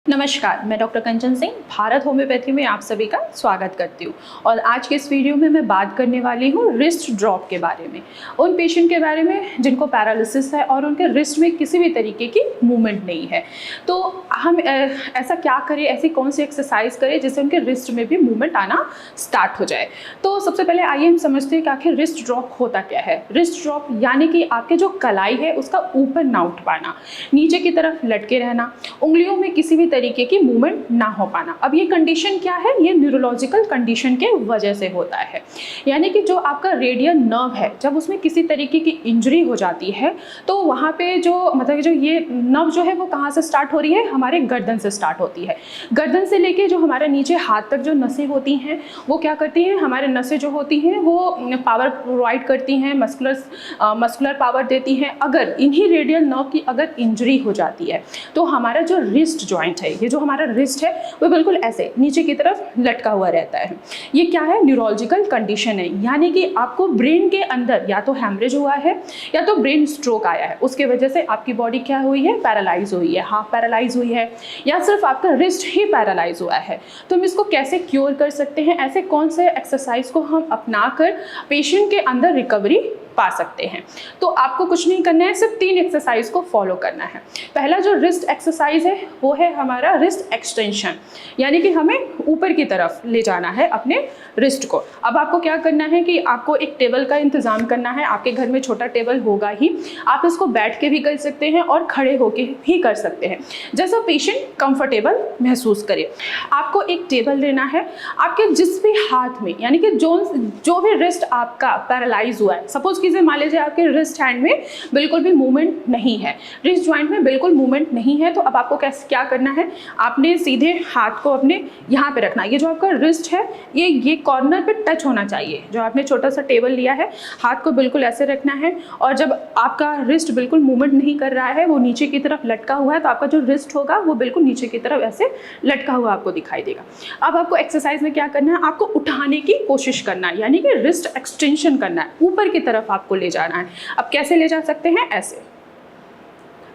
नमस्कार, मैं डॉक्टर कंचन सिंह भारत होम्योपैथी में आप सभी का स्वागत करती हूँ। और आज के इस वीडियो में मैं बात करने वाली हूँ रिस्ट ड्रॉप के बारे में, उन पेशेंट के बारे में जिनको पैरालिसिस है और उनके रिस्ट में किसी भी तरीके की मूवमेंट नहीं है। तो हम ऐसा क्या करें, ऐसी कौन सी एक्सरसाइज करें जिससे उनके रिस्ट में भी मूवमेंट आना स्टार्ट हो जाए। तो सबसे पहले आइए हम समझते हैं कि आखिर रिस्ट ड्रॉप होता क्या है। रिस्ट ड्रॉप यानी कि आपके जो कलाई है उसका ऊपर ना उठ पाना, नीचे की तरफ लटके रहना, उंगलियों में किसी भी तरीके की मूवमेंट ना हो पाना। अब ये कंडीशन क्या है, ये न्यूरोलॉजिकल कंडीशन के वजह से होता है। यानी कि जो आपका रेडियल नर्व है, जब उसमें किसी तरीके की इंजरी हो जाती है तो वहाँ पे जो ये नर्व जो है वो कहाँ से स्टार्ट हो रही है, हमारे गर्दन से स्टार्ट होती है। गर्दन से लेके जो हमारे नीचे हाथ तक जो नसें होती हैं वो क्या करती हैं, हमारे नसें जो होती हैं वो पावर प्रोवाइड करती हैं, मस्कुलर पावर देती हैं। अगर इन्हीं रेडियल नर्व की अगर इंजरी हो जाती है तो हमारा जो रिस्ट जॉइंट है, ये जो हमारा रिस्ट है वो बिल्कुल ऐसे नीचे की तरफ लटका हुआ रहता है। ये क्या है, न्यूरोलॉजिकल कंडीशन है। यानी कि आपको ब्रेन के अंदर या तो हैमरेज हुआ है या तो ब्रेन स्ट्रोक आया है, उसके वजह से आपकी बॉडी क्या हुई है, पैरालाइज हुई है, हाफ पैरालाइज हुई है, या सिर्फ आपका रिस्ट ही पैरालाइज हुआ है। तो हम इसको कैसे क्योर कर सकते हैं, ऐसे कौन से एक्सरसाइज को हम अपना कर पेशेंट के अंदर रिकवरी पा सकते हैं। तो आपको कुछ नहीं करना है, सिर्फ 3 एक्सरसाइज को फॉलो करना है। पहला जो रिस्ट एक्सरसाइज है वो है हमारा रिस्ट एक्सटेंशन, यानी कि हमें ऊपर की तरफ ले जाना है अपने रिस्ट को। अब आपको क्या करना है कि आपको एक टेबल का इंतजाम करना है। आपके घर में छोटा टेबल होगा ही, आप इसको बैठ के भी कर सकते हैं और खड़े होके भी कर सकते हैं, जैसा पेशेंट कंफर्टेबल महसूस करे। आपको एक टेबल लेना है, आपके जिस भी हाथ में, यानी कि जो भी रिस्ट आपका पैरालाइज हुआ है, सपोज मान लीजिए आपके रिस्ट हैंड में बिल्कुल भी मूवमेंट नहीं है, रिस्ट जॉइंट में बिल्कुल मूवमेंट नहीं है, तो अब आपको क्या करना है, आपने सीधे हाथ को अपने यहाँ पे रखना। ये जो आपका रिस्ट है ये कॉर्नर पे टच होना चाहिए। जो आपने छोटा सा टेबल लिया है, हाथ को बिल्कुल ऐसे रखना है, और जब आपका रिस्ट बिल्कुल मूवमेंट नहीं कर रहा है, वो नीचे की तरफ लटका हुआ है, तो आपका जो रिस्ट होगा वो बिल्कुल नीचे की तरफ ऐसे लटका हुआ आपको दिखाई देगा। अब आपको एक्सरसाइज में क्या करना है, आपको उठाने की कोशिश करना है, यानी कि रिस्ट एक्सटेंशन करना है, ऊपर की तरफ आपको ले जाना है। अब कैसे ले जा सकते हैं, ऐसे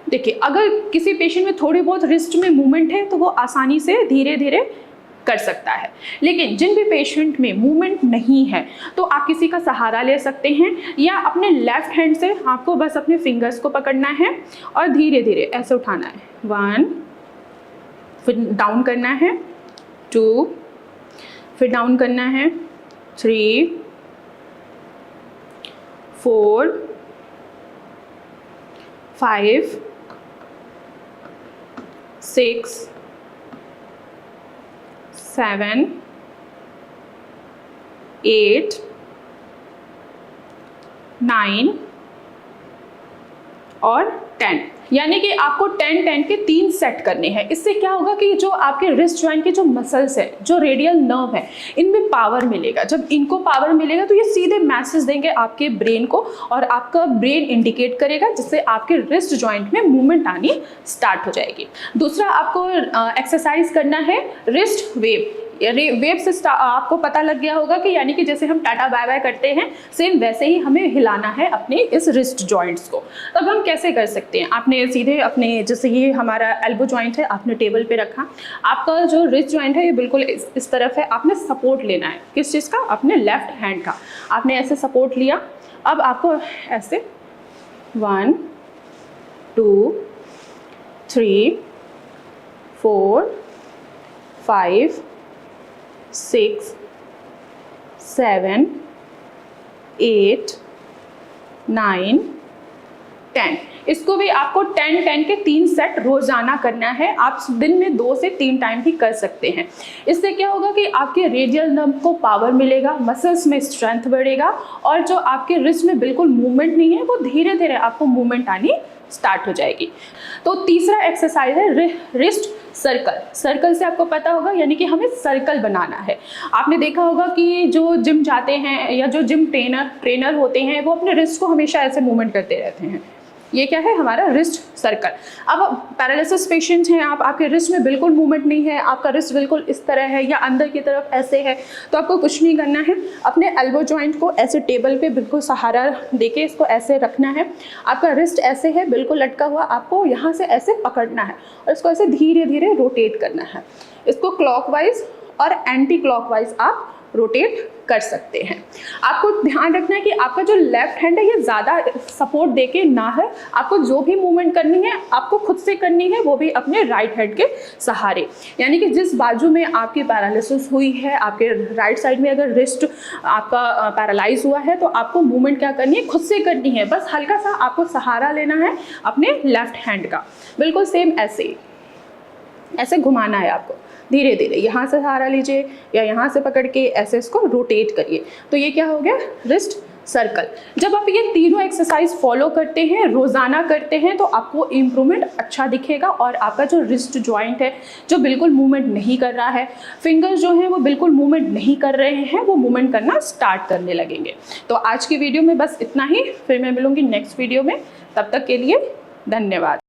देखिए। अगर किसी पेशेंट में थोड़ी बहुत रिस्ट में मूवमेंट है तो वो आसानी से धीरे धीरे कर सकता है, लेकिन जिन भी पेशेंट में मूवमेंट नहीं है तो आप किसी का सहारा ले सकते हैं, या अपने लेफ्ट हैंड से आपको बस अपने फिंगर्स को पकड़ना है और धीरे धीरे ऐसे उठाना है। 1, फिर डाउन करना है, 2, फिर डाउन करना है, 3, 4, 5, 6, 7, 8, 9 और 10। यानी कि आपको 10-10 के 3 सेट करने हैं। इससे क्या होगा कि जो आपके रिस्ट जॉइंट के जो मसल्स है, जो रेडियल नर्व है, इनमें पावर मिलेगा। जब इनको पावर मिलेगा तो ये सीधे मैसेज देंगे आपके ब्रेन को, और आपका ब्रेन इंडिकेट करेगा, जिससे आपके रिस्ट जॉइंट में मूवमेंट आनी स्टार्ट हो जाएगी। दूसरा आपको एक्सरसाइज करना है रिस्ट वेव। वेव से आपको पता लग गया होगा कि यानी कि जैसे हम टाटा बाय बाय करते हैं, सेम वैसे ही हमें हिलाना है अपने इस रिस्ट जॉइंट्स को। तब हम कैसे कर सकते हैं, आपने सीधे अपने, जैसे ये हमारा एल्बो जॉइंट है, आपने टेबल पे रखा, आपका जो रिस्ट जॉइंट है ये बिल्कुल इस तरफ है, आपने सपोर्ट लेना है किस चीज़ का, अपने लेफ्ट हैंड का। आपने ऐसे सपोर्ट लिया, अब आपको ऐसे 1, 2, 3, 4, 5, 6, 7, 8, 9, 10। इसको भी आपको 10-10 के 3 सेट रोजाना करना है। आप दिन में 2 से 3 टाइम भी कर सकते हैं। इससे क्या होगा कि आपके रेडियल नर्व को पावर मिलेगा, मसल्स में स्ट्रेंथ बढ़ेगा, और जो आपके रिस्ट में बिल्कुल मूवमेंट नहीं है वो धीरे धीरे आपको मूवमेंट आनी स्टार्ट हो जाएगी। तो तीसरा एक्सरसाइज है रिस्ट सर्कल। सर्कल से आपको पता होगा, यानी कि हमें सर्कल बनाना है। आपने देखा होगा कि जो जिम जाते हैं या जो जिम ट्रेनर होते हैं वो अपने रिस्ट को हमेशा ऐसे मूवमेंट करते रहते हैं, ये क्या है हमारा रिस्ट सर्कल। अब पैरालिसिस पेशेंट हैं आप, आपके रिस्ट में बिल्कुल मूवमेंट नहीं है, आपका रिस्ट बिल्कुल इस तरह है या अंदर की तरफ ऐसे है, तो आपको कुछ नहीं करना है, अपने एल्बो जॉइंट को ऐसे टेबल पे बिल्कुल सहारा देके इसको ऐसे रखना है। आपका रिस्ट ऐसे है बिल्कुल लटका हुआ, आपको यहाँ से ऐसे पकड़ना है और इसको ऐसे धीरे धीरे रोटेट करना है। इसको क्लॉकवाइज और एंटी क्लॉकवाइज आप रोटेट कर सकते हैं। आपको ध्यान रखना है कि आपका जो लेफ्ट हैंड है ये ज़्यादा सपोर्ट देके ना है, आपको जो भी मूवमेंट करनी है आपको खुद से करनी है, वो भी अपने राइट हैंड के सहारे। यानी कि जिस बाजू में आपकी पैरालिसिस हुई है, आपके राइट साइड में अगर रिस्ट आपका पैरालाइज हुआ है, तो आपको मूवमेंट क्या करनी है, खुद से करनी है। बस हल्का सा आपको सहारा लेना है अपने लेफ्ट हैंड का, बिल्कुल सेम ऐसे ऐसे घुमाना है आपको धीरे धीरे, यहाँ से सहारा लीजिए या यहाँ से पकड़ के ऐसे इसको रोटेट करिए। तो ये क्या हो गया, रिस्ट सर्कल। जब आप ये तीनों एक्सरसाइज फॉलो करते हैं, रोज़ाना करते हैं, तो आपको इम्प्रूवमेंट अच्छा दिखेगा और आपका जो रिस्ट जॉइंट है जो बिल्कुल मूवमेंट नहीं कर रहा है, फिंगर्स जो हैं वो बिल्कुल मूवमेंट नहीं कर रहे हैं, वो मूवमेंट करना स्टार्ट करने लगेंगे। तो आज की वीडियो में बस इतना ही, फिर मैं मिलूँगी नेक्स्ट वीडियो में। तब तक के लिए धन्यवाद।